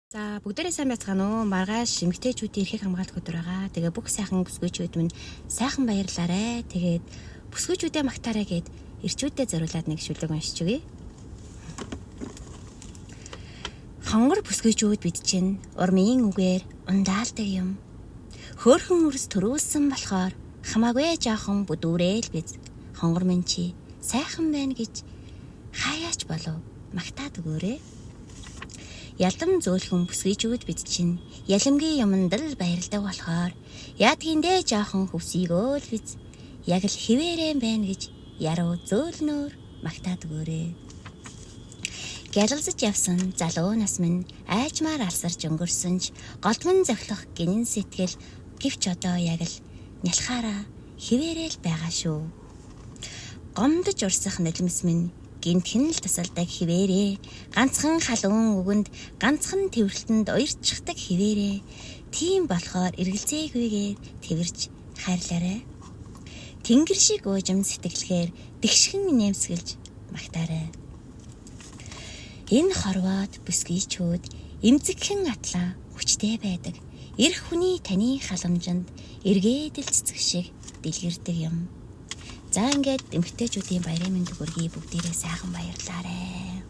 За бүгдээрээ сайн байцгаана уу? Маргааш эмэгтэйчүүдийн эрхийг хамгаалах өдөр байгаа. Тэгээ бүх сайхан бүсгүйчүүд минь сайхан баярлаарэ. Тэгээд бүсгүйчүүдээ магтаарай гэд эрчүүддээ зориулаад нэг шүлэг уншиж өгье. Хонгор бүсгүйчүүд бид чинь урмын үгээр ундаалдаг юм. Хөөрхөн үрс төрүүлсэн болохоор хамаагүй жаахан бүдүүрээл биз. Хонгор минь чи сайхан байна гэж хаяач болов магтаад өгөөрэй. Ялам зөөлхөн бүсгүйчүүд бид чинь ялимгийн юмд л баярлдаг болохоор яадгиндээ жоохон хөвсийгөө л биз. Яг л хിവэрэн байна гэж яруу зөөлнөр магтаад өгөөрэй. Гялалзаж явсан залуу нас минь айчмаар алсарч өнгөрсөн ч голдмон зохилох гинэн сэтгэл гэвч одоо яг л нялхаараа хിവэрэл байгаа шүү. Гомдож урсах нулимс минь гинтхэн л тасалдаг хിവэрээ, ганцхан халуун үгэнд ганцхан төвөрлөлтөнд уярчдаг хിവэрээ. Тийм болохоор эргэлзээгүйгээр тэрвэрж хайрлаарай. Тэнгэр шиг уужим сэтгэлгээр тэгшхэн нэмсгэлж магтаарай. Энэ хорвоод бүсгийчүүд эмзэгхэн атлаа хүчтэй байдаг. Ирэх хүний таны халамжинд эргээдэл цэцэг шиг дэлгэрдэг юм. За ингээд эмэгтэйчүүдийн баярын мэнд хүргэе, бүгдээрээ сайхан баярлаарай.